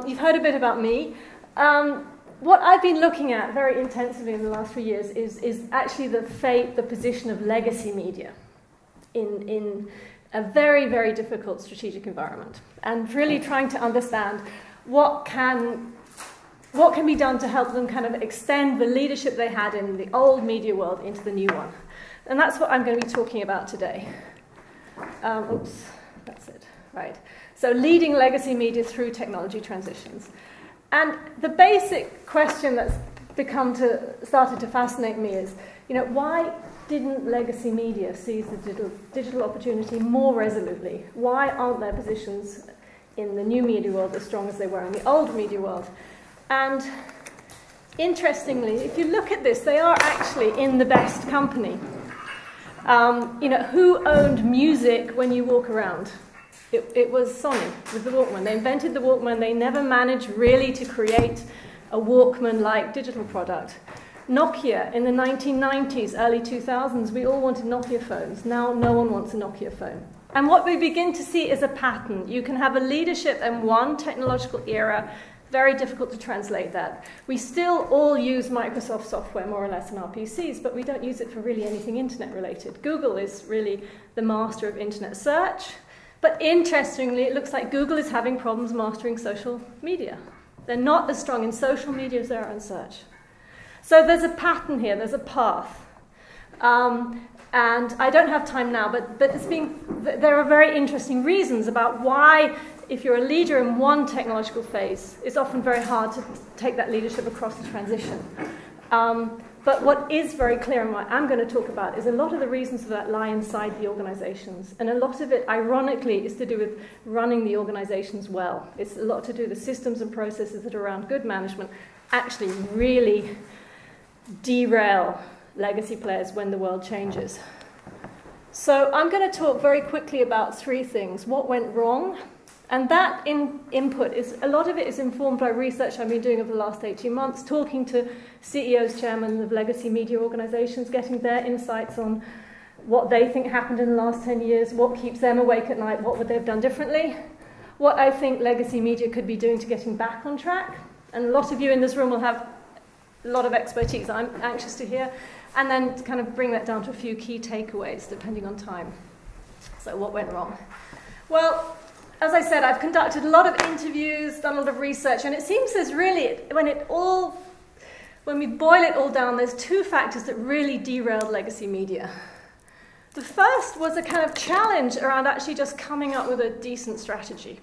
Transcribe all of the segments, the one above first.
You've heard a bit about me. What I've been looking at very intensively in the last few years is actually the position of legacy media in a very, very difficult strategic environment, and really trying to understand what can be done to help them kind of extend the leadership they had in the old media world into the new one. And that's what I'm going to be talking about today. Oops, that's it. Right. So leading legacy media through technology transitions. And the basic question that's started to fascinate me is, why didn't legacy media seize the digital opportunity more resolutely? Why aren't their positions in the new media world as strong as they were in the old media world? And interestingly, if you look at this, they are actually in the best company. Who owned music when you walk around? It was Sony with the Walkman. They invented the Walkman. They never managed really to create a Walkman-like digital product. Nokia in the 1990s, early 2000s, we all wanted Nokia phones. Now no one wants a Nokia phone. And what we begin to see is a pattern. You can have a leadership in one technological era. Very difficult to translate that. We still all use Microsoft software more or less in our PCs, but we don't use it for really anything internet related. Google is really the master of internet search. But interestingly, it looks like Google is having problems mastering social media. They're not as strong in social media as they are in search. So there's a pattern here, there's a path. And I don't have time now, but there are very interesting reasons about why, if you're a leader in one technological phase, it's often very hard to take that leadership across the transition. But what is very clear and what I'm going to talk about is a lot of the reasons for that lie inside the organizations. And a lot of it, ironically, is to do with running the organizations well. It's a lot to do with the systems and processes that are around good management actually really derail legacy players when the world changes. So I'm going to talk very quickly about three things. What went wrong? And that input, a lot of it is informed by research I've been doing over the last 18 months, talking to CEOs, chairmen of legacy media organizations, getting their insights on what they think happened in the last 10 years, what keeps them awake at night, what would they have done differently, what I think legacy media could be doing to getting back on track. And a lot of you in this room will have a lot of expertise I'm anxious to hear, and then to kind of bring that down to a few key takeaways, depending on time. So what went wrong? Well, as I said, I've conducted a lot of interviews, done a lot of research, and it seems there's really, when we boil it all down, there's two factors that really derailed legacy media. The first was a kind of challenge around actually just coming up with a decent strategy.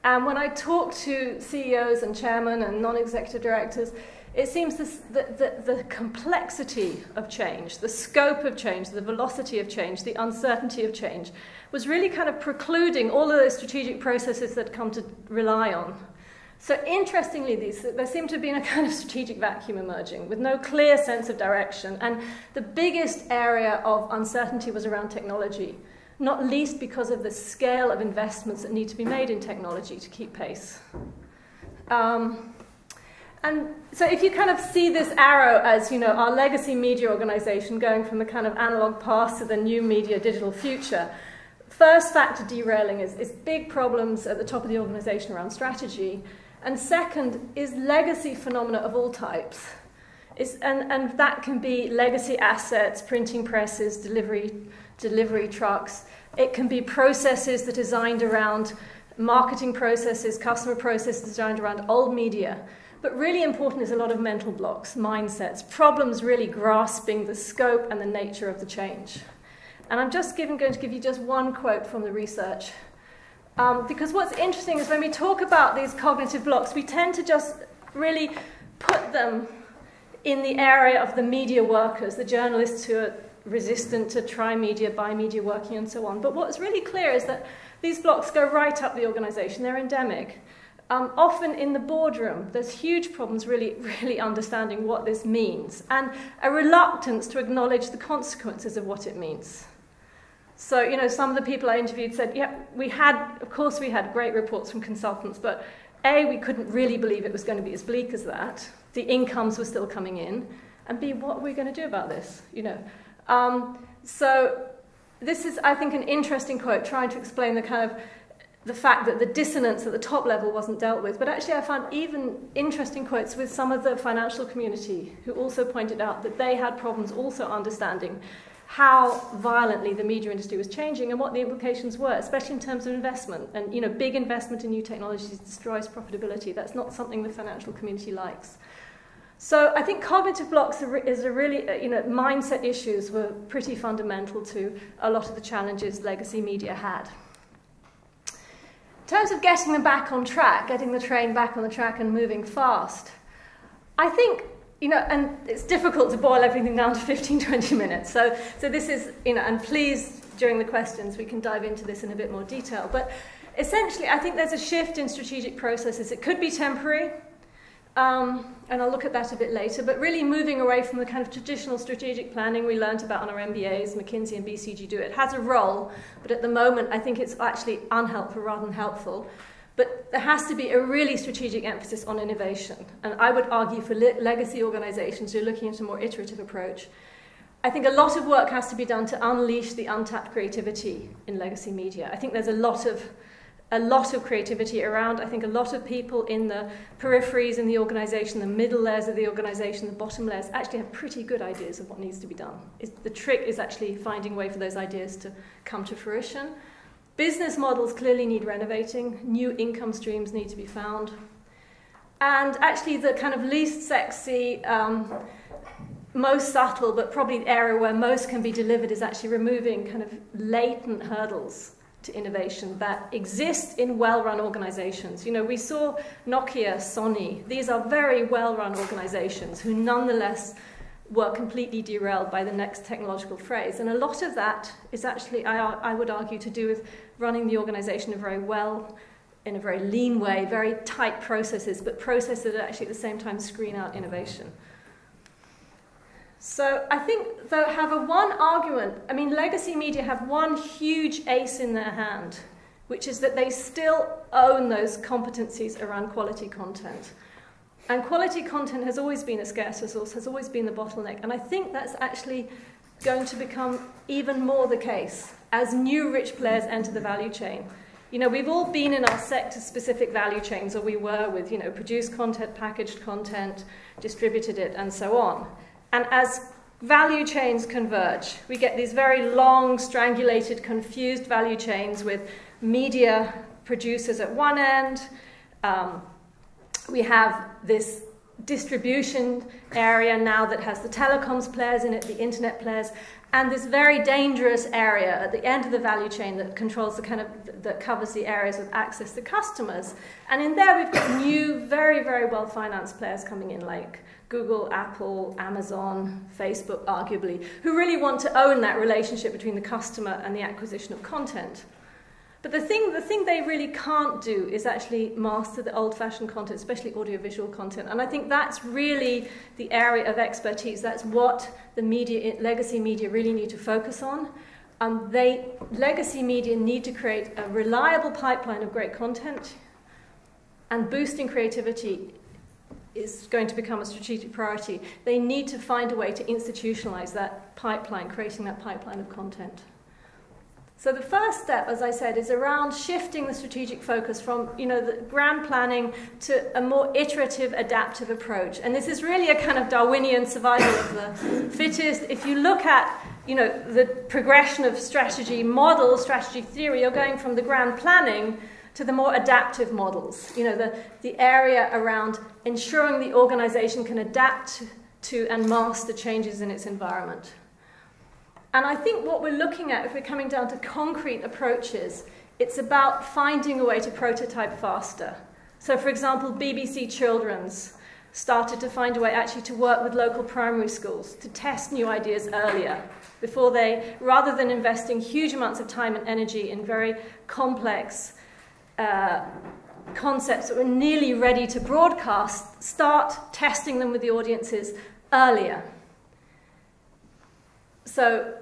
And when I talk to CEOs and chairmen and non-executive directors, it seems the complexity of change, the scope of change, the velocity of change, the uncertainty of change was really kind of precluding all of those strategic processes that come to rely on. So interestingly, there seemed to have been a kind of strategic vacuum emerging with no clear sense of direction. And the biggest area of uncertainty was around technology, not least because of the scale of investments that need to be made in technology to keep pace. And so if you kind of see this arrow as, our legacy media organization going from the kind of analog past to the new media digital future, first factor derailing is big problems at the top of the organization around strategy. And second is legacy phenomena of all types. And that can be legacy assets, printing presses, delivery trucks. It can be processes that are designed around marketing processes, customer processes designed around old media. But really important is a lot of mental blocks, mindsets, problems really grasping the scope and the nature of the change. And I'm just going to give you just one quote from the research. Because what's interesting is when we talk about these cognitive blocks, we tend to just really put them in the area of the media workers, the journalists who are resistant to try media, buy media working, and so on. But what's really clear is that these blocks go right up the organization. They're endemic. Often in the boardroom, there's huge problems really understanding what this means, and a reluctance to acknowledge the consequences of what it means. So, some of the people I interviewed said, yeah, of course we had great reports from consultants, but A, we couldn't really believe it was going to be as bleak as that. The incomes were still coming in, and B, what are we going to do about this? So this is, I think, an interesting quote trying to explain the kind of the fact that the dissonance at the top level wasn't dealt with. But actually I found even interesting quotes with some of the financial community who also pointed out that they had problems also understanding how violently the media industry was changing and what the implications were, especially in terms of investment. And, you know, big investment in new technologies destroys profitability. That's not something the financial community likes. So I think cognitive blocks is a really, you know, mindset issues were pretty fundamental to a lot of the challenges legacy media had. In terms of getting them back on track, getting the train back on the track and moving fast, I think, you know, and it's difficult to boil everything down to 15, 20 minutes. So this is, you know, and please, during the questions, we can dive into this in a bit more detail. But essentially, I think there's a shift in strategic processes. It could be temporary, and I'll look at that a bit later, but really moving away from the kind of traditional strategic planning we learned about on our MBAs, McKinsey and BCG do. It has a role, but at the moment I think it's actually unhelpful rather than helpful. But there has to be a really strategic emphasis on innovation. And I would argue for legacy organizations who are looking at a more iterative approach. I think a lot of work has to be done to unleash the untapped creativity in legacy media. I think there's a lot of creativity around. I think a lot of people in the peripheries in the organization, the middle layers of the organization, the bottom layers, actually have pretty good ideas of what needs to be done. The trick is actually finding a way for those ideas to come to fruition. Business models clearly need renovating. New income streams need to be found. And actually the kind of least sexy, most subtle, but probably the area where most can be delivered is actually removing kind of latent hurdles to innovation that exist in well-run organizations. You know, we saw Nokia, Sony. These are very well-run organizations who nonetheless were completely derailed by the next technological phrase. And a lot of that is actually, I would argue, to do with running the organization in a very lean way, very tight processes, but processes that actually at the same time screen out innovation. So I think, though, have a one argument. I mean, legacy media have one huge ace in their hand, which is that they still own those competencies around quality content. And quality content has always been a scarce resource, has always been the bottleneck. And I think that's actually going to become even more the case as new rich players enter the value chain. You know, we've all been in our sector-specific value chains, or we were with, you know, produced content, packaged content, distributed it, and so on. And as value chains converge, we get these very long, strangulated, confused value chains with media producers at one end. We have this distribution area now that has the telecoms players in it, the internet players, and this very dangerous area at the end of the value chain that controls the kind of, that covers the areas of access to customers. And in there we've got new, very, very well-financed players coming in, like Google, Apple, Amazon, Facebook, arguably, who really want to own that relationship between the customer and the acquisition of content. But the thing they really can't do is actually master the old-fashioned content, especially audiovisual content. And I think that's really the area of expertise. That's what the media, legacy media really need to focus on. Legacy media need to create a reliable pipeline of great content, and boosting creativity is going to become a strategic priority. They need to find a way to institutionalize that pipeline, creating that pipeline of content. So the first step, as I said, is around shifting the strategic focus from, you know, the grand planning to a more iterative, adaptive approach. And this is really a kind of Darwinian survival of the fittest. If you look at, you know, the progression of strategy models, strategy theory, you're going from the grand planning to the more adaptive models. You know, the area around ensuring the organization can adapt to and master changes in its environment. And I think what we're looking at, if we're coming down to concrete approaches, it's about finding a way to prototype faster. So, for example, BBC Children's started to find a way actually to work with local primary schools to test new ideas earlier, before they, rather than investing huge amounts of time and energy in very complex concepts that were nearly ready to broadcast, start testing them with the audiences earlier. So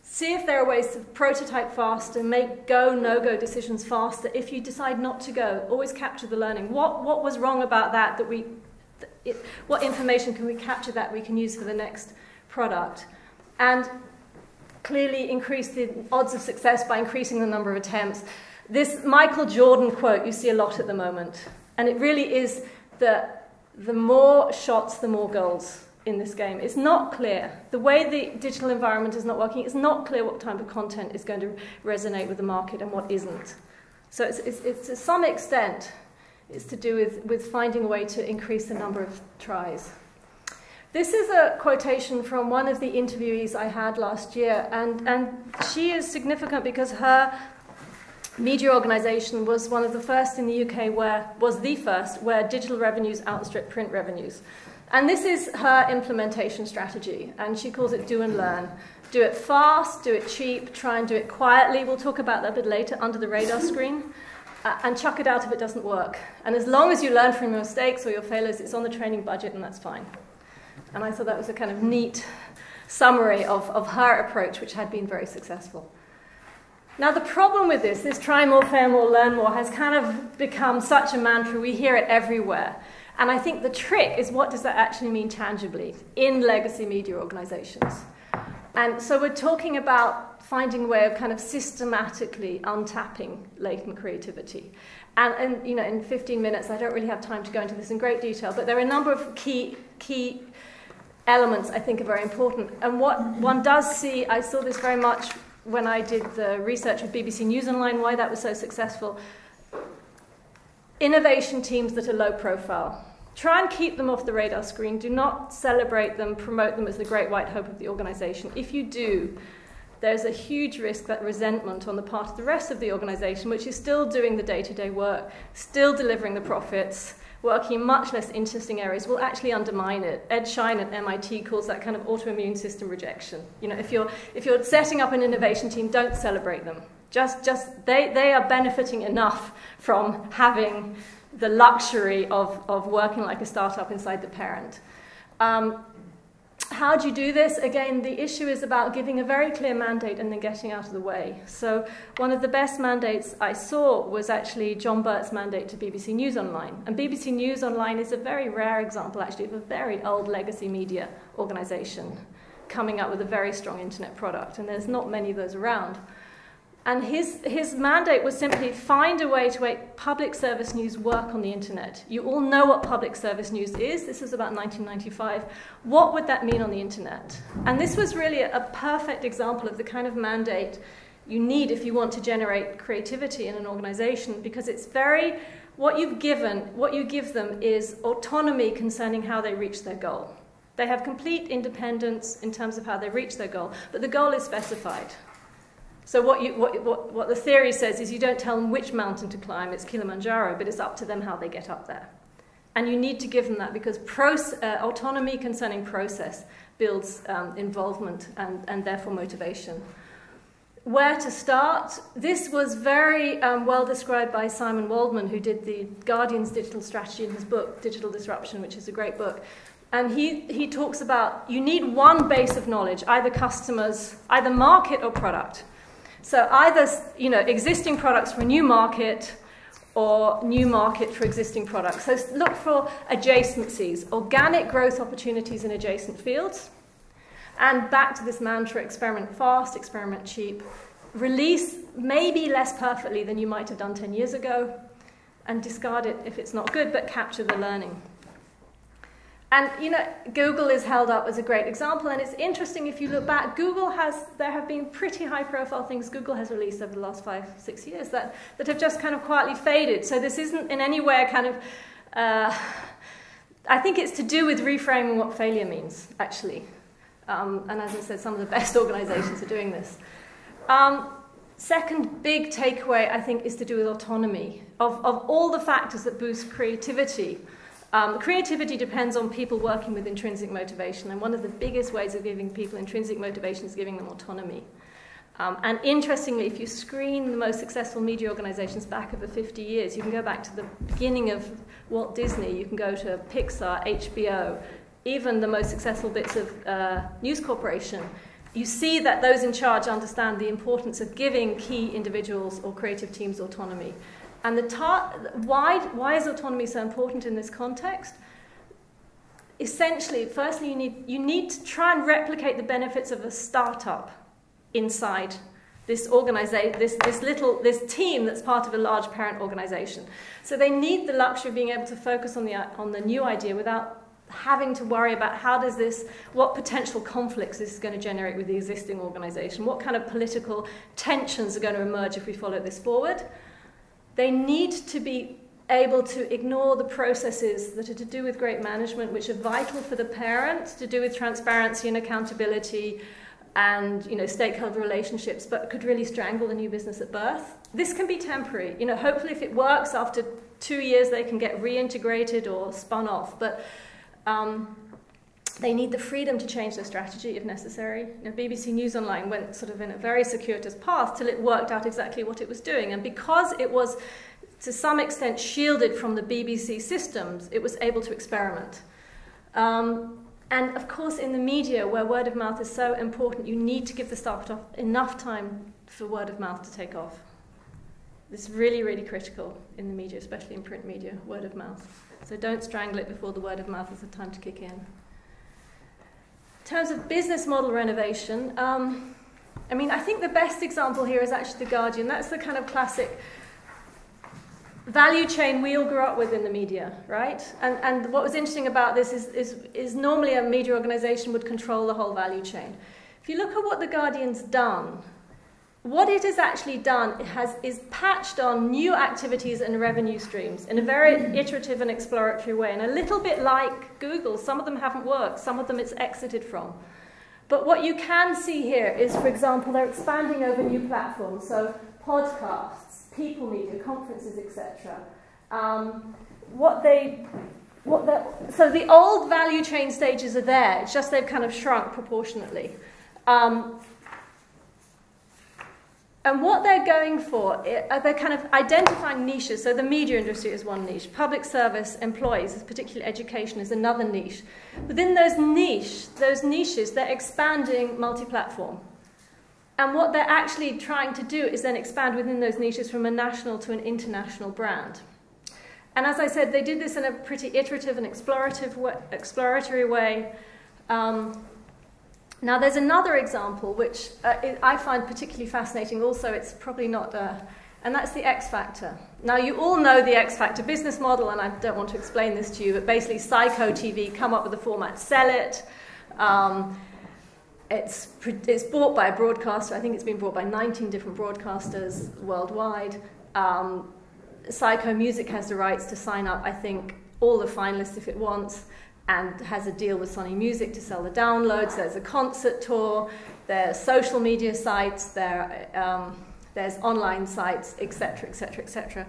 see if there are ways to prototype faster, make go, no-go decisions faster. If you decide not to go, always capture the learning. What was wrong about that what information can we capture that we can use for the next product? And clearly increase the odds of success by increasing the number of attempts. This Michael Jordan quote you see a lot at the moment, and it really is that the more shots, the more goals in this game. It's not clear. The way the digital environment is not working, it's not clear what type of content is going to resonate with the market and what isn't. So it's to some extent, it's to do with finding a way to increase the number of tries. This is a quotation from one of the interviewees I had last year, and she is significant because her media organisation was one of the first in the UK where digital revenues outstrip print revenues. And this is her implementation strategy, and she calls it do and learn. Do it fast, do it cheap, try and do it quietly. We'll talk about that a bit later, under the radar screen. And chuck it out if it doesn't work. And as long as you learn from your mistakes or your failures, it's on the training budget, and that's fine. And I thought that was a kind of neat summary of her approach, which had been very successful. Now, the problem with this try more, fail more, learn more, has kind of become such a mantra. We hear it everywhere. And I think the trick is, what does that actually mean tangibly in legacy media organizations? And so we're talking about finding a way of kind of systematically untapping latent creativity. And you know, in 15 minutes, I don't really have time to go into this in great detail, but there are a number of key elements I think are very important. And what one does see, I saw this very much when I did the research with BBC News Online, why that was so successful. Innovation teams that are low profile. Try and keep them off the radar screen. Do not celebrate them, promote them as the great white hope of the organization. If you do, there's a huge risk that resentment on the part of the rest of the organization, which is still doing the day-to-day work, still delivering the profits, working in much less interesting areas, will actually undermine it. Ed Schein at MIT calls that kind of autoimmune system rejection. You know, if you're setting up an innovation team, don't celebrate them. They are benefiting enough from having the luxury of working like a startup inside the parent. How do you do this? Again, the issue is about giving a very clear mandate and then getting out of the way. So one of the best mandates I saw was actually John Burt's mandate to BBC News Online. And BBC News Online is a very rare example, actually, of a very old legacy media organization coming up with a very strong internet product. And there's not many of those around. And his mandate was simply find a way to make public service news work on the internet. You all know what public service news is. This was about 1995. What would that mean on the internet? And this was really a perfect example of the kind of mandate you need if you want to generate creativity in an organization, because it's what you give them is autonomy concerning how they reach their goal. They have complete independence in terms of how they reach their goal, but the goal is specified. So what the theory says is you don't tell them which mountain to climb, it's Kilimanjaro, but it's up to them how they get up there. And you need to give them that, because autonomy concerning process builds involvement and therefore motivation. Where to start? This was very well described by Simon Waldman, who did the Guardian's digital strategy in his book, Digital Disruption, which is a great book. And he talks about you need one base of knowledge, either customers, either market or product. So either existing products for a new market or new market for existing products. So look for adjacencies, organic growth opportunities in adjacent fields. And back to this mantra, experiment fast, experiment cheap. Release maybe less perfectly than you might have done 10 years ago, and discard it if it's not good, but capture the learning. And, Google is held up as a great example, and it's interesting if you look back, there have been pretty high-profile things Google has released over the last 5-6 years that have just kind of quietly faded. So this isn't in any way kind of, I think it's to do with reframing what failure means, actually. And as I said, some of the best organizations are doing this. Second big takeaway, I think, is to do with autonomy. Of all the factors that boost creativity, creativity depends on people working with intrinsic motivation, and one of the biggest ways of giving people intrinsic motivation is giving them autonomy. And interestingly, if you screen the most successful media organizations back over 50 years, you can go back to the beginning of Walt Disney, you can go to Pixar, HBO, even the most successful bits of News Corporation. You see that those in charge understand the importance of giving key individuals or creative teams autonomy. And why is autonomy so important in this context? Essentially, firstly, you need to try and replicate the benefits of a startup inside this team that's part of a large parent organization. So they need the luxury of being able to focus on the new idea without having to worry about what potential conflicts this is going to generate with the existing organization, what kind of political tensions are going to emerge if we follow this forward. They need to be able to ignore the processes that are to do with great management, which are vital for the parent, to do with transparency and accountability and stakeholder relationships, but could really strangle the new business at birth. This can be temporary. Hopefully if it works, after 2 years they can get reintegrated or spun off. But they need the freedom to change their strategy if necessary. BBC News Online went sort of in a very circuitous path till it worked out exactly what it was doing. And because it was, to some extent, shielded from the BBC systems, it was able to experiment. And of course, in the media, where word of mouth is so important, you need to give the staff enough time for word of mouth to take off. It's really, really critical in the media, especially in print media, word of mouth. So don't strangle it before the word of mouth has the time to kick in. In terms of business model renovation, I think the best example here is actually The Guardian. That's the kind of classic value chain we all grew up with in the media, right? And what was interesting about this is normally a media organization would control the whole value chain. If you look at what The Guardian's done, what it has actually done is patched on new activities and revenue streams in a very iterative and exploratory way, and a little bit like Google. Some of them haven't worked, some of them it's exited from. But what you can see here is, for example, they're expanding over new platforms, so podcasts, people media, conferences, etc. So the old value chain stages are there, it's just they've kind of shrunk proportionately. And what they're going for, they're kind of identifying niches. So the media industry is one niche. Public service employees, particularly education, is another niche. Within those niches, they're expanding multi-platform. And what they're actually trying to do is then expand within those niches from a national to an international brand. And as I said, they did this in a pretty iterative and exploratory way. Now, there's another example which I find particularly fascinating. Also, it's probably not, and that's the X Factor. Now, you all know the X Factor business model, and I don't want to explain this to you, but basically, Psycho TV come up with a format, sell it. It's bought by a broadcaster. I think it's been bought by 19 different broadcasters worldwide. Psycho Music has the rights to sign up, I think, all the finalists if it wants, and has a deal with Sony Music to sell the downloads. There's a concert tour, there's social media sites, there's online sites, etc., etc., etc.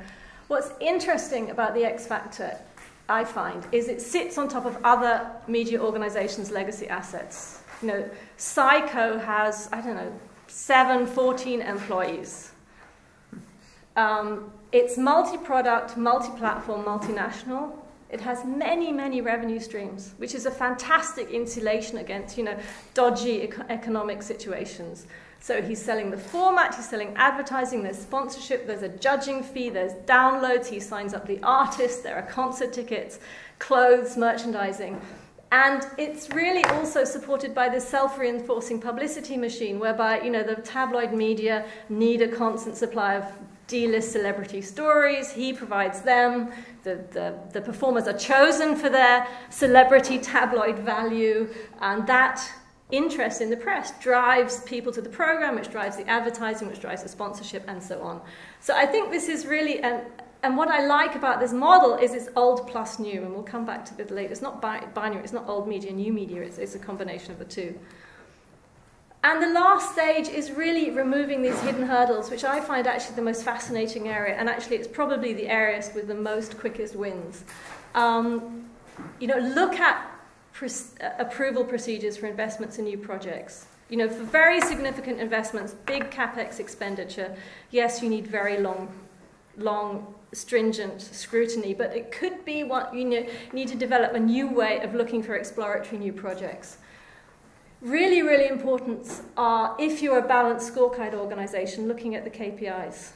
What's interesting about the X Factor, I find, is it sits on top of other media organizations' legacy assets. Psycho has, 14 employees. It's multi-product, multi-platform, multinational. It has many, many revenue streams, which is a fantastic insulation against, dodgy economic situations. So he's selling the format, he's selling advertising, there's sponsorship, there's a judging fee, there's downloads, he signs up the artists, there are concert tickets, clothes, merchandising. And it's really also supported by this self-reinforcing publicity machine, whereby, the tabloid media need a constant supply of D-list celebrity stories. He provides them. The performers are chosen for their celebrity tabloid value, and that interest in the press drives people to the program, which drives the advertising, which drives the sponsorship, and so on. So I think this is really, and what I like about this model is it's old plus new, and we'll come back to this later. It's not binary, it's not old media, new media, it's a combination of the two. And the last stage is really removing these hidden hurdles, which I find actually the most fascinating area, and actually it's probably the areas with the most quickest wins. Look at approval procedures for investments in new projects. For very significant investments, big capex expenditure, yes, you need very long, stringent scrutiny, but it could be what you need to develop a new way of looking for exploratory new projects. Really, really important are, if you're a balanced scorecard organization, looking at the KPIs.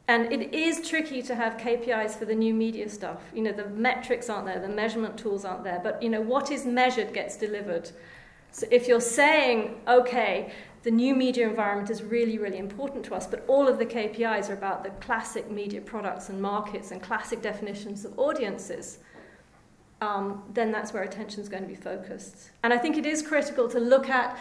And it is tricky to have KPIs for the new media stuff. The metrics aren't there, the measurement tools aren't there, but what is measured gets delivered. So if you're saying, okay, the new media environment is really, really important to us, but all of the KPIs are about the classic media products and markets and classic definitions of audiences, then that's where attention is going to be focused. And I think it is critical to look at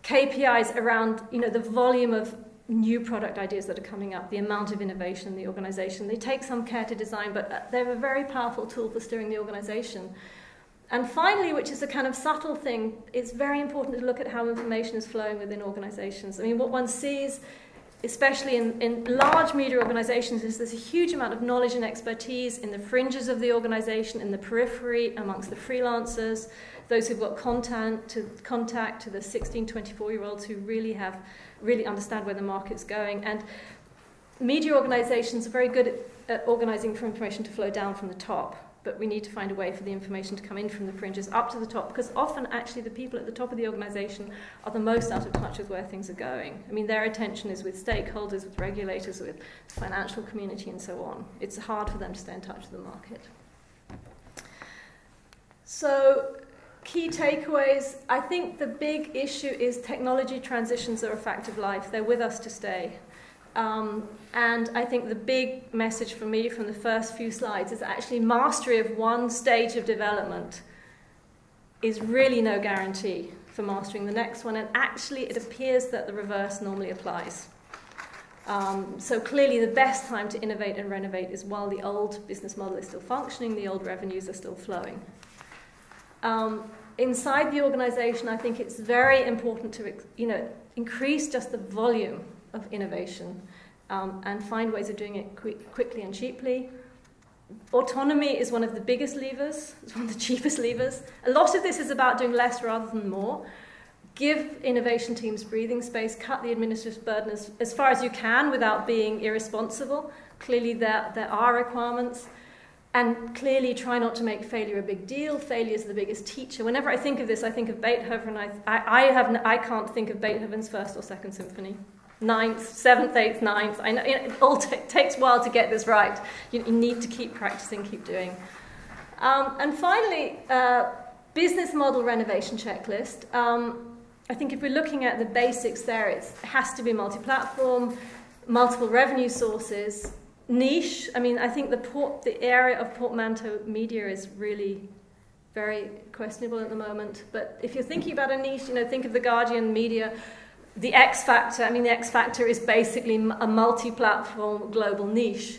KPIs around, the volume of new product ideas that are coming up, the amount of innovation in the organization. They take some care to design, but they're a very powerful tool for steering the organization. And finally, which is a kind of subtle thing, it's very important to look at how information is flowing within organizations. I mean, what one sees, especially in large media organizations, is there's a huge amount of knowledge and expertise in the fringes of the organization, in the periphery, amongst the freelancers, those who've got contact to the 16, 24-year-olds who really understand where the market's going. And media organizations are very good at organizing for information to flow down from the top. But we need to find a way for the information to come in from the fringes up to the top, because often actually the people at the top of the organization are the most out of touch with where things are going. I mean, their attention is with stakeholders, with regulators, with the financial community and so on. It's hard for them to stay in touch with the market. So, key takeaways. I think the big issue is technology transitions are a fact of life. They're with us to stay. And I think the big message for me from the first few slides is actually mastery of one stage of development is really no guarantee for mastering the next one, and actually it appears that the reverse normally applies. So clearly the best time to innovate and renovate is while the old business model is still functioning, the old revenues are still flowing. Inside the organization, I think it's very important to increase just the volume of innovation and find ways of doing it quickly and cheaply. Autonomy is one of the biggest levers. It's one of the cheapest levers. A lot of this is about doing less rather than more. Give innovation teams breathing space, cut the administrative burden as far as you can without being irresponsible. Clearly there are requirements. And clearly try not to make failure a big deal. Failure is the biggest teacher. Whenever I think of this, I think of Beethoven. I can't think of Beethoven's first or second symphony. Ninth, seventh, eighth, ninth. I know it all takes a while to get this right. You need to keep practicing, keep doing. And finally, business model renovation checklist. I think if we're looking at the basics there, it has to be multi-platform, multiple revenue sources, niche. I mean, I think the area of portmanteau media is really very questionable at the moment. But if you're thinking about a niche, think of the Guardian media. The X Factor, the X Factor is basically a multi-platform global niche.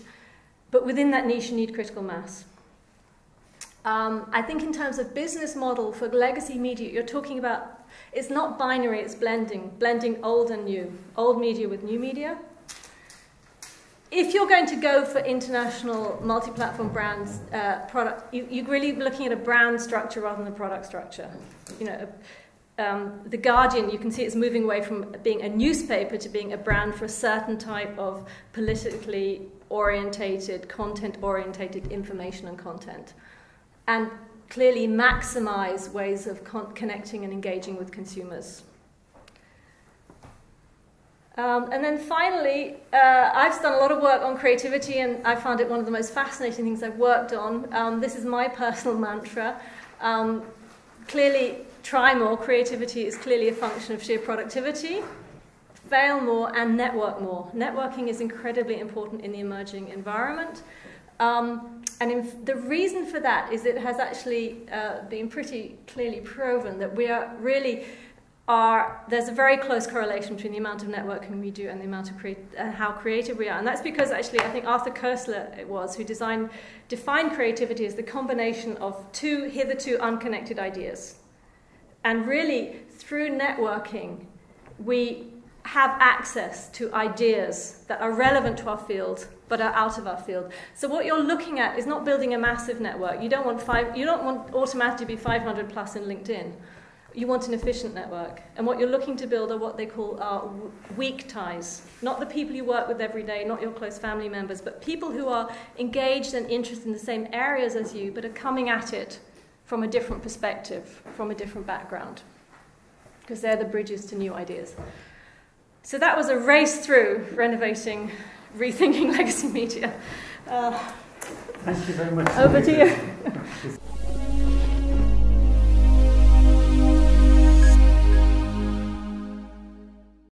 But within that niche, you need critical mass. I think in terms of business model for legacy media, you're talking about, it's not binary, it's blending old and new, old media with new media. If you're going to go for international multi-platform brands, you're really looking at a brand structure rather than a product structure. The Guardian, you can see it's moving away from being a newspaper to being a brand for a certain type of politically orientated, content-orientated information and content. And clearly maximize ways of connecting and engaging with consumers. And then finally, I've done a lot of work on creativity, and I found it one of the most fascinating things I've worked on. This is my personal mantra. Clearly, try more. Creativity is clearly a function of sheer productivity. Fail more and network more. Networking is incredibly important in the emerging environment. The reason for that is it has actually been pretty clearly proven that there's a very close correlation between the amount of networking we do and the amount of how creative we are. And that's because actually I think Arthur Koestler who defined creativity as the combination of two hitherto unconnected ideas. And really, through networking, we have access to ideas that are relevant to our field, but are out of our field. So what you're looking at is not building a massive network. You don't want automatically to be 500 plus in LinkedIn. You want an efficient network. And what you're looking to build are what they call weak ties. Not the people you work with every day, not your close family members, but people who are engaged and interested in the same areas as you, but are coming at it from a different perspective, from a different background. Because they're the bridges to new ideas. So that was a race through renovating, rethinking legacy media. Thank you very much. Over to you.